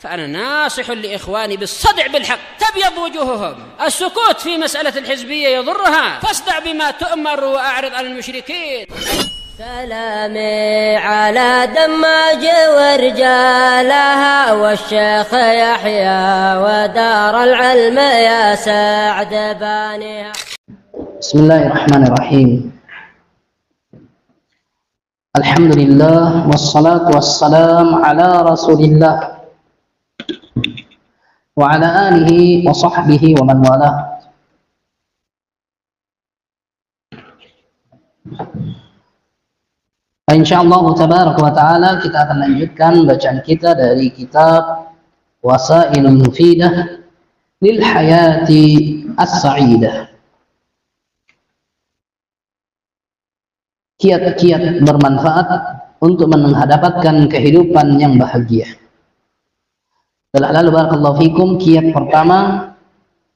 فأنا ناصح لإخواني بالصدع بالحق تبيض وجوههم. السكوت في مسألة الحزبية يضرها، فاصدع بما تؤمر وأعرض عن المشركين. سلامي على دماج ورجالها والشيخ يحيى ودار العلم يا سعد بانيها. بسم الله الرحمن الرحيم. الحمد لله والصلاة والسلام على رسول الله وعلى آله وصحبه ومن والاه. Insyaallah tabaraka wa ta'ala kita akan lanjutkan bacaan kita dari kitab Wasailul Mufidah lil Hayati As-Sa'idah. Kiat-kiat bermanfaat untuk menghadapkan kehidupan yang bahagia. Telah lalu barakallahu fikum, kiat pertama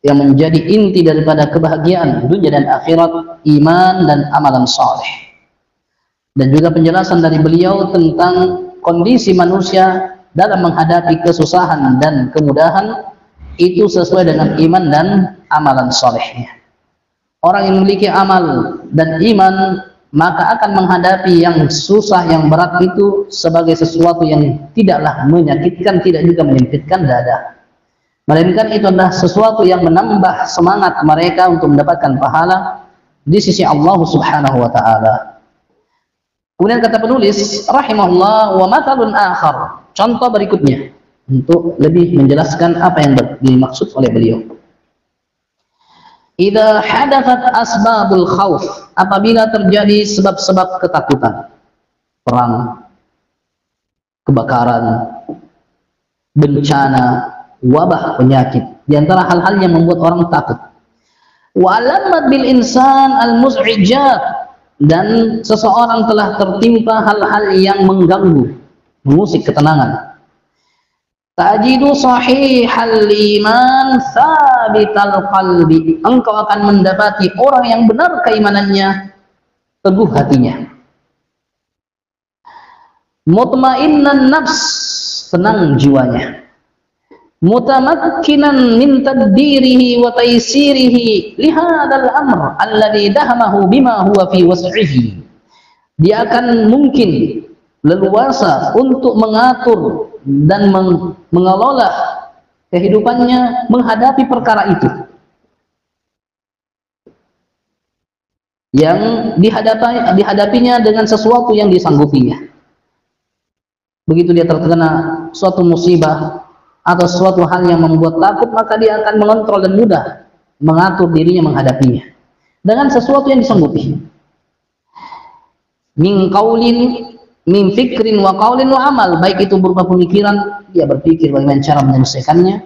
yang menjadi inti daripada kebahagiaan dunia dan akhirat, iman dan amalan saleh. Dan juga penjelasan dari beliau tentang kondisi manusia dalam menghadapi kesusahan dan kemudahan itu sesuai dengan iman dan amalan solehnya. Orang yang memiliki amal dan iman maka akan menghadapi yang susah, yang berat itu sebagai sesuatu yang tidaklah menyakitkan, tidak juga menyempitkan dada, melainkan itu adalah sesuatu yang menambah semangat mereka untuk mendapatkan pahala di sisi Allah Subhanahu wa ta'ala. Kemudian kata penulis rahimahullah, wa mathalun akhar, contoh berikutnya untuk lebih menjelaskan apa yang dimaksud oleh beliau. Idza hadathat asbabul khauf, apabila terjadi sebab-sebab ketakutan, perang, kebakaran, bencana, wabah, penyakit, di antara hal-hal yang membuat orang takut. Wa alamat bil insan al muz'ijat, dan seseorang telah tertimpa hal-hal yang mengganggu, mengusik ketenangan. Tajidu sahihal iman sabital qalbi, engkau akan mendapati orang yang benar keimanannya, teguh hatinya. Mutmainnan nafs, tenang jiwanya. Mutamakkinan min tadbirihi wa taysirihi li hadzal amr alladhi dahamahu bima huwa fi was'ihi. Dia akan mungkin leluasa untuk mengatur dan mengelola kehidupannya menghadapi perkara itu yang dihadapinya dengan sesuatu yang disanggupinya. Begitu dia terkena suatu musibah atau suatu hal yang membuat takut, maka dia akan mengontrol dan mudah mengatur dirinya menghadapinya dengan sesuatu yang disanggupi. Min qaulin, min fikrin wa qaulin wa amal, baik itu berupa pemikiran, dia berpikir bagaimana cara menyelesaikannya,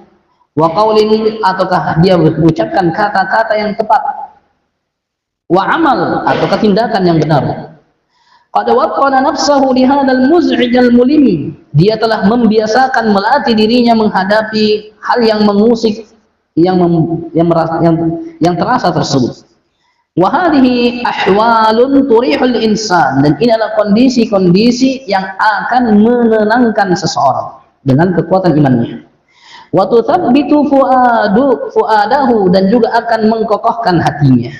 wa qaulin, ataukah dia mengucapkan kata-kata yang tepat, wa amal, ataukah tindakan yang benar. Qad waqqana nafsahu li hadzal muz'ij al mulim, dia telah membiasakan, melatih dirinya menghadapi hal yang mengusik, yang terasa tersebut. Wa hadhihi ahwalun turihul insan, dan ini adalah kondisi-kondisi yang akan menenangkan seseorang dengan kekuatan imannya. Wa tuthabbitu fuadahu, dan juga akan mengkokohkan hatinya.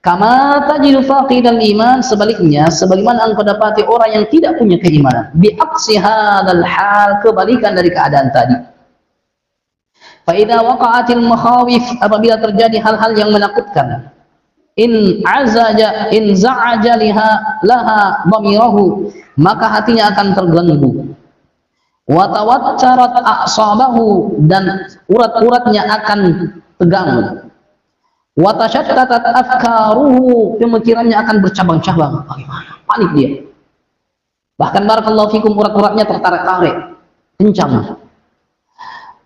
Kama tajidu faqidal iman, sebaliknya sebagaimana engkau dapati orang yang tidak punya keimanan, bi aqsi hadzal hal, kebalikan dari keadaan tadi. Fa idza waqa'atil makhawif, apabila terjadi hal-hal yang menakutkan, in za'aja laha dhamirahu, maka hatinya akan terganggu. Wa tawattarat a'sabahu, dan urat-uratnya akan tegang. Wa tashattatat afkaruhu, pemikirannya akan bercabang-cabang. Bagaimana? Panik dia. Bahkan barakallahu fikum, urat-uratnya tertarik-tarik, kencang.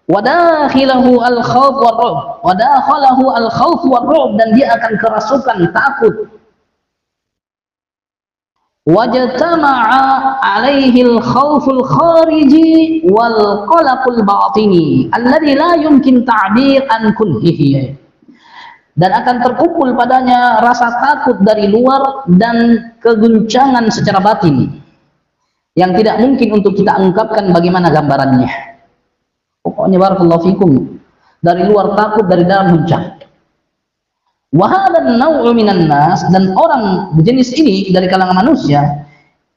Wa dakhilahu al-khauf war-ru'b, wa dakhalahu al-khauf war-ru'b, dan dia akan kerasukan, takut. Wajtama'a alaihi al-khauful khariji wal qalaqul batini alladhi la yumkin ta'bir an kunhihi, dan akan terkumpul padanya rasa takut dari luar dan keguncangan secara batin yang tidak mungkin untuk kita ungkapkan bagaimana gambarannya. Pokoknya barakallahu fikum, dari luar takut, dari dalam hujah. Wa hadzal naw'u minan nas, dan orang jenis ini dari kalangan manusia,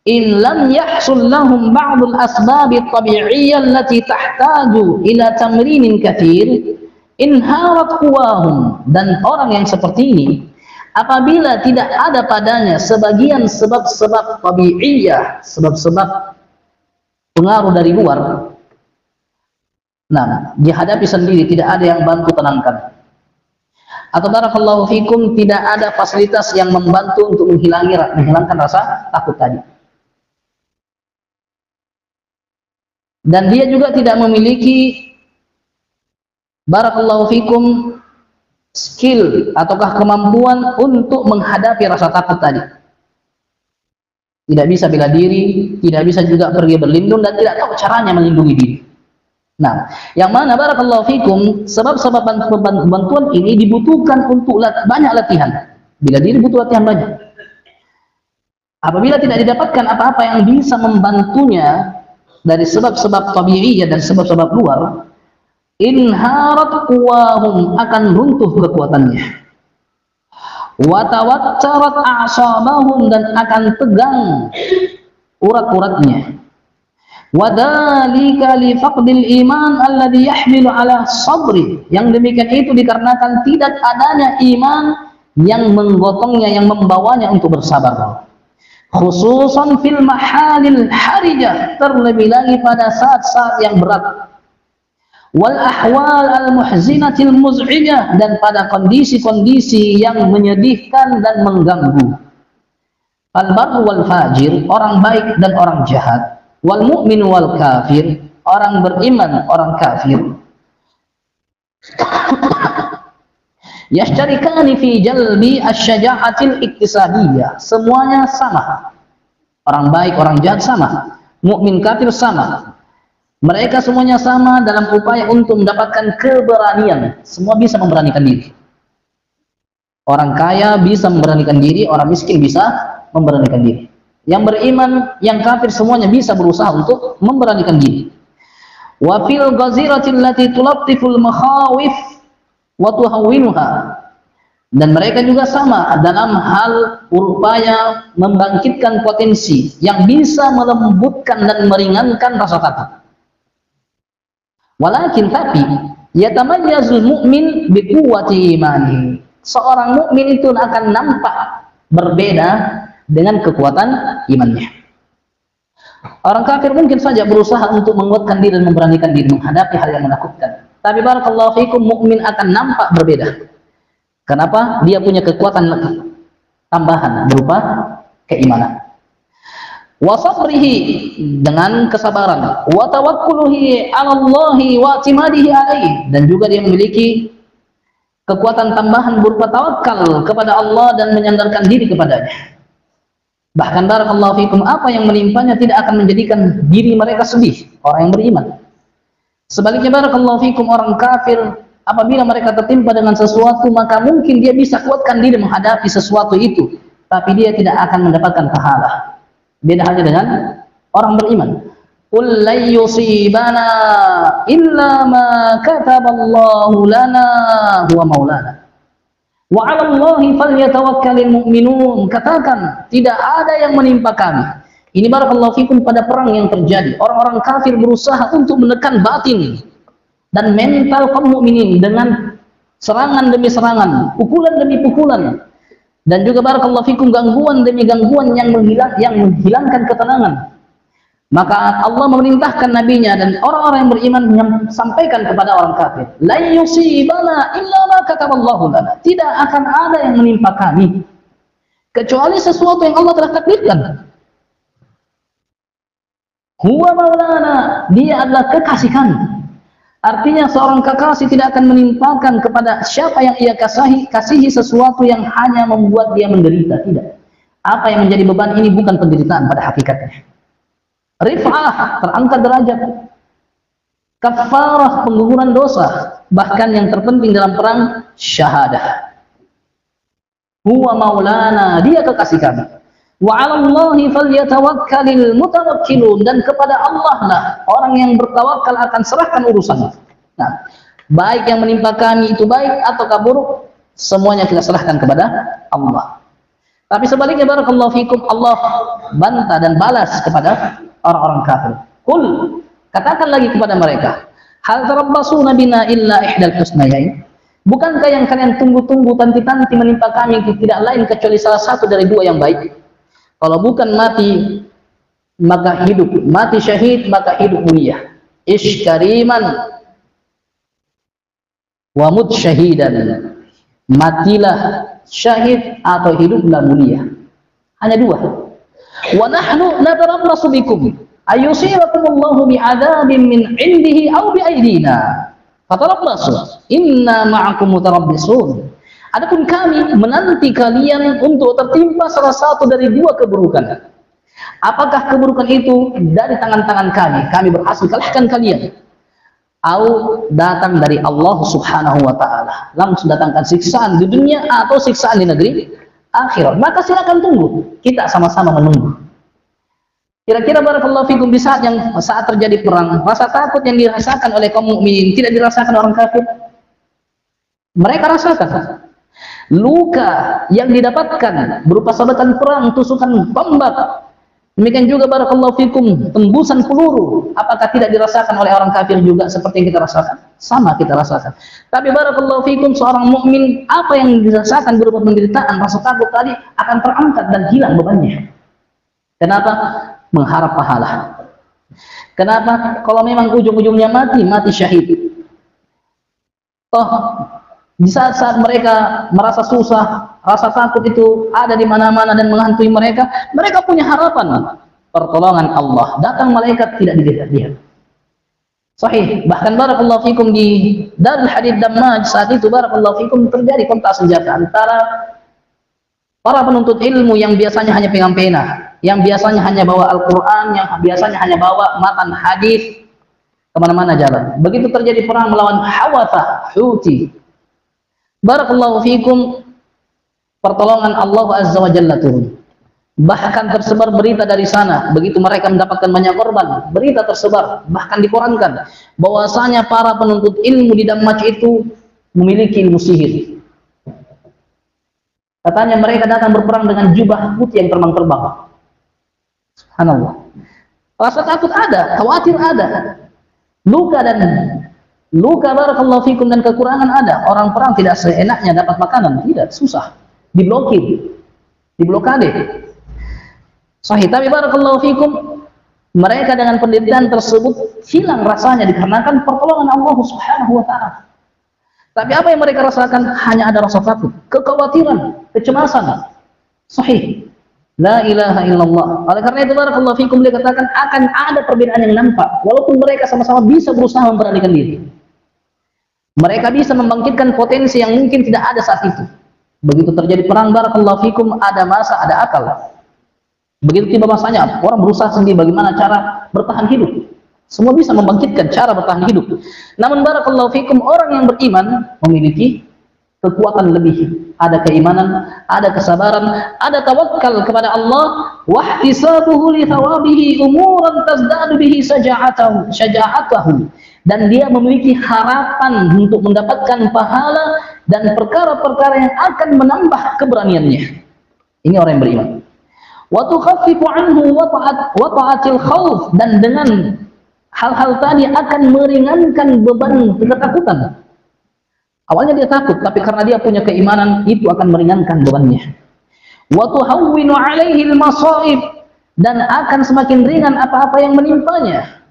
in lam yahsul lahum ba'dul asbab at-tabi'iyyah allati tahtaju ila tamrinin katsir inharat quwahum. Dan orang yang seperti ini, apabila tidak ada padanya sebagian sebab-sebab tabi'iyah, sebab-sebab pengaruh dari luar, nah, dihadapi sendiri, tidak ada yang bantu tenangkan. Atau barakallahu fikum, tidak ada fasilitas yang membantu untuk menghilangkan rasa takut tadi. Dan dia juga tidak memiliki barakallahu fikum skill ataukah kemampuan untuk menghadapi rasa takut tadi. Tidak bisa bela diri, tidak bisa juga pergi berlindung, dan tidak tahu caranya melindungi diri. Nah, yang mana barakallahu fikum, sebab-sebab bantuan ini dibutuhkan untuk banyak latihan. Bila diri butuh latihan banyak. Apabila tidak didapatkan apa-apa yang bisa membantunya dari sebab-sebab tabi'iyah dan sebab-sebab luar, inharat quwahum, akan runtuh kekuatannya. Wa tawakkarat a'sabahum, dan akan tegang urat-uratnya. Wadzalika li faqdil iman alladhi yahmilu ala sabri, yang demikian itu dikarenakan tidak adanya iman yang menggotongnya, yang membawanya untuk bersabar, khususan fil mahalil harijah, terlebih lagi pada saat-saat yang berat, wal ahwal al muhzinatil muz'ijah, dan pada kondisi-kondisi yang menyedihkan dan mengganggu. Al barru wal fajir, orang baik dan orang jahat, wal mu'min wal kafir, orang beriman, orang kafir, yashtarikani fi jalbi asy-syaja'atil iktisadiyah, semuanya sama. Orang baik, orang jahat sama, mukmin kafir sama. Mereka semuanya sama dalam upaya untuk mendapatkan keberanian. Semua bisa memberanikan diri. Orang kaya bisa memberanikan diri, orang miskin bisa memberanikan diri. Yang beriman, yang kafir, semuanya bisa berusaha untuk memberanikan diri. Wa fil ghaziratil lati tulattiful makhawif wa tuhawwinuha, dan mereka juga sama dalam hal upaya membangkitkan potensi yang bisa melembutkan dan meringankan rasa takut. Walakin, tapi yatamayyazul mu'min biquwwati imani, seorang mukmin itu akan nampak berbeda dengan kekuatan imannya. Orang kafir mungkin saja berusaha untuk menguatkan diri dan memberanikan diri menghadapi hal yang menakutkan. Tapi barakallahu fikum, mukmin akan nampak berbeda. Kenapa? Dia punya kekuatan tambahan berupa keimanan. Wa sabrihi, dengan kesabaran. Wa tawakkuluhi 'ala Allahi wa i'timadihi 'alaihi, dan juga dia memiliki kekuatan tambahan berupa tawakal kepada Allah dan menyandarkan diri kepadanya. Bahkan barakallahu fikum, apa yang menimpanya tidak akan menjadikan diri mereka sedih, orang yang beriman. Sebaliknya barakallahu fikum, orang kafir apabila mereka tertimpa dengan sesuatu, maka mungkin dia bisa kuatkan diri menghadapi sesuatu itu, tapi dia tidak akan mendapatkan pahala. Beda halnya dengan orang beriman. Qul la yusibana illa ma kataballahu lana huwa maulana wa 'ala Allahi falyatawakkalul mu'minun. Katakan, tidak ada yang menimpa kami. Ini barakallahu fikum pada perang yang terjadi, orang-orang kafir berusaha untuk menekan batin dan mental kaum mukminin dengan serangan demi serangan, pukulan demi pukulan, dan juga barakallahu fikum gangguan demi gangguan yang menghilangkan ketenangan. Maka Allah memerintahkan nabinya dan orang-orang yang beriman menyampaikan kepada orang kafir, la yusibana illa ma kataballahu lana, tidak akan ada yang menimpa kami kecuali sesuatu yang Allah telah takdirkan. Huwa maulana, dia adalah kekasih kami. Artinya seorang kekasih tidak akan menimpakan kepada siapa yang ia kasihi sesuatu yang hanya membuat dia menderita. Tidak. Apa yang menjadi beban ini bukan penderitaan pada hakikatnya. Rif'ah, terangkat derajat. Kafarah, pengguguran dosa. Bahkan yang terpenting dalam perang, syahadah. Huwa maulana, dia kekasih kami. Wa 'alallahi falyatawakkalul mutawakkilun, dan kepada Allah lah orang yang bertawakal akan serahkan urusannya. Nah, baik yang menimpa kami itu baik atau buruk, semuanya kita serahkan kepada Allah. Tapi sebaliknya barakallahu fikum, Allah bantah dan balas kepada orang-orang kafir. Qul, katakan lagi kepada mereka, hal tarabbasuna bina illa ihdal husnayain. Bukankah yang kalian tunggu-tunggu tanti-tanti menimpa kami tidak lain kecuali salah satu dari dua yang baik? Kalau bukan mati maka hidup, mati syahid maka hidup mulia. Ish kariman wa mut syahidan. Matilah syahid atau hiduplah mulia. Hanya dua. Wa nahnu natarabbasu bikum ayusibakumullahu bi'adzabin min 'indihi aw bi aydina. Fatarabbasu inna ma'akum mutarabbisun. Adapun kami menanti kalian untuk tertimpa salah satu dari dua keburukan. Apakah keburukan itu dari tangan-tangan kami berhasil kalahkan kalian, atau datang dari Allah Subhanahu wa taala, langsung datangkan siksaan di dunia atau siksaan di negeri akhirat. Maka silakan tunggu, kita sama-sama menunggu. Kira-kira barakallahu fikum di saat terjadi perang, rasa takut yang dirasakan oleh kaum mukminin tidak dirasakan orang kafir? Mereka rasakan. Luka yang didapatkan berupa sabetan perang, tusukan tombak, demikian juga barakallahu fikum tembusan peluru, apakah tidak dirasakan oleh orang kafir juga seperti yang kita rasakan? Sama kita rasakan. Tapi barakallahu fikum seorang mukmin, apa yang dirasakan berupa penderitaan, rasa takut tadi akan terangkat dan hilang bebannya. Kenapa? Mengharap pahala. Kenapa? Kalau memang ujung-ujungnya mati syahid. Di saat-saat mereka merasa susah, rasa takut itu ada di mana-mana dan menghantui mereka, mereka punya harapan pertolongan Allah. Datang malaikat tidak dilihat-lihat. Sahih. Bahkan barakallahu fikum di Darul Hadith Dammaj saat itu barakallahu fikum terjadi kontak senjata antara para penuntut ilmu yang biasanya hanya pegang pena, yang biasanya hanya bawa Al-Quran, yang biasanya hanya bawa matan hadis kemana-mana jalan. Begitu terjadi perang melawan Hawatha, Huti, barakallahu fikum, pertolongan Allah Azza wa Jalla turun. Bahkan tersebar berita dari sana, begitu mereka mendapatkan banyak korban, berita tersebar, bahkan dikorankan bahwasanya para penuntut ilmu di Dammaj itu memiliki ilmu sihir. Katanya mereka datang berperang dengan jubah putih yang terbang-terbang. Subhanallah. Rasa takut ada, khawatir ada, luka barakallahu fikum dan kekurangan ada. Orang perang tidak seenaknya dapat makanan, tidak, susah, diblokade. Sahih. Tapi barakallahu fikum, mereka dengan penderitaan tersebut hilang rasanya dikarenakan pertolongan Allah Subhanahu wa taala. Tapi apa yang mereka rasakan? Hanya ada rasa takut, kekhawatiran, kecemasan. Sahih. La ilaha illallah. Oleh karena itu barakallahu fikum, beliau katakan akan ada perbedaan yang nampak walaupun mereka sama-sama bisa berusaha memberanikan diri. Mereka bisa membangkitkan potensi yang mungkin tidak ada saat itu. Begitu terjadi perang barakallahu fikum, ada masa, ada akal. Begitu tiba masanya, orang berusaha sendiri bagaimana cara bertahan hidup. Semua bisa membangkitkan cara bertahan hidup. Namun barakallahu fikum, orang yang beriman memiliki kekuatan lebih. Ada keimanan, ada kesabaran, ada tawakal kepada Allah, wahtisabuhu li thawabihi umuran tazdadu bihi syaja'atahu. Dan dia memiliki harapan untuk mendapatkan pahala dan perkara-perkara yang akan menambah keberaniannya. Ini orang yang beriman. Wa tukhaffifu anhu wata'atil khauf, dan dengan hal-hal tadi akan meringankan beban ketakutan. Awalnya dia takut, tapi karena dia punya keimanan, itu akan meringankan bebannya. Wa tuhawwinu 'alaihi al-masa'ib, dan akan semakin ringan apa-apa yang menimpanya.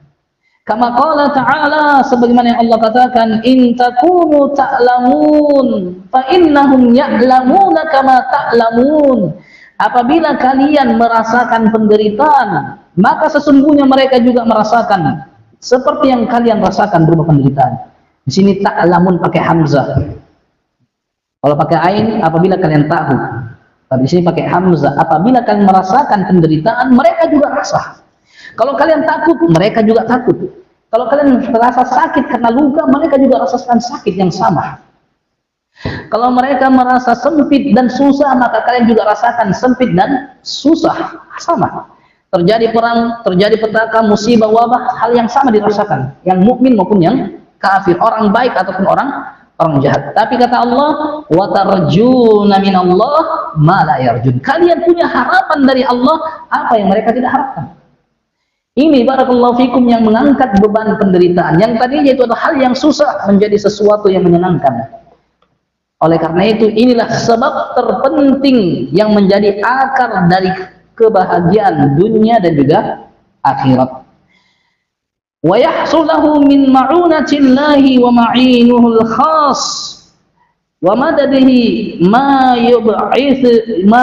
Kama qala ta'ala, sebagaimana yang Allah katakan, in takunu ta'lamun fa innahum ya'lamuna kama ta'lamun. Apabila kalian merasakan penderitaan, maka sesungguhnya mereka juga merasakan seperti yang kalian rasakan berupa penderitaan. Di sini ta'lamun pakai hamzah. Kalau pakai ain, apabila kalian tahu. Tapi di sini pakai hamzah. Apabila kalian merasakan penderitaan, mereka juga rasa. Kalau kalian takut, mereka juga takut. Kalau kalian terasa sakit karena luka, mereka juga rasakan sakit yang sama. Kalau mereka merasa sempit dan susah, maka kalian juga rasakan sempit dan susah. Sama. Terjadi perang, terjadi petaka, musibah, wabah, hal yang sama dirasakan. Yang mukmin maupun yang kafir, orang baik ataupun orang jahat. Tapi kata Allah, wa tarjuna minallah ma la yarjun. Kalian punya harapan dari Allah apa yang mereka tidak harapkan. Ini barakallahu fikum yang mengangkat beban penderitaan. Yang tadinya itu adalah hal yang susah menjadi sesuatu yang menyenangkan. Oleh karena itu, inilah sebab terpenting yang menjadi akar dari kebahagiaan dunia dan juga akhirat. Wa yahsul lahu min ma'unatillahi wa ma'inuhul khas wa madadihi ma yub'athiru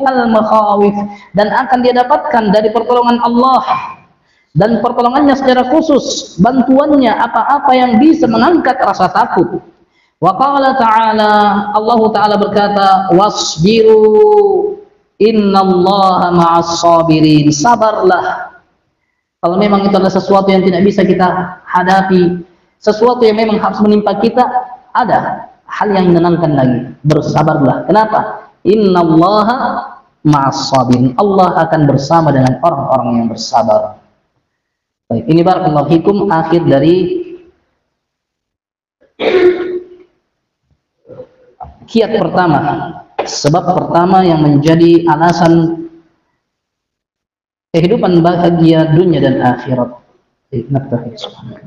al-makhawif, dan akan dia dapatkan dari pertolongan Allah dan pertolongannya secara khusus, bantuannya apa-apa yang bisa mengangkat rasa takut. Wa qala ta'ala, Allah Ta'ala berkata, wasbiru innallaha ma'as sabirin. Sabarlah. Kalau memang itu adalah sesuatu yang tidak bisa kita hadapi, sesuatu yang memang harus menimpa kita, ada hal yang menenangkan lagi. Bersabarlah. Kenapa? Innallaha ma'as sabirin. Allah akan bersama dengan orang-orang yang bersabar. Baik, ini barakallahu fikum akhir dari kiat pertama, sebab pertama yang menjadi alasan kehidupan bahagia dunia dan akhirat. Naktafi subhanallah.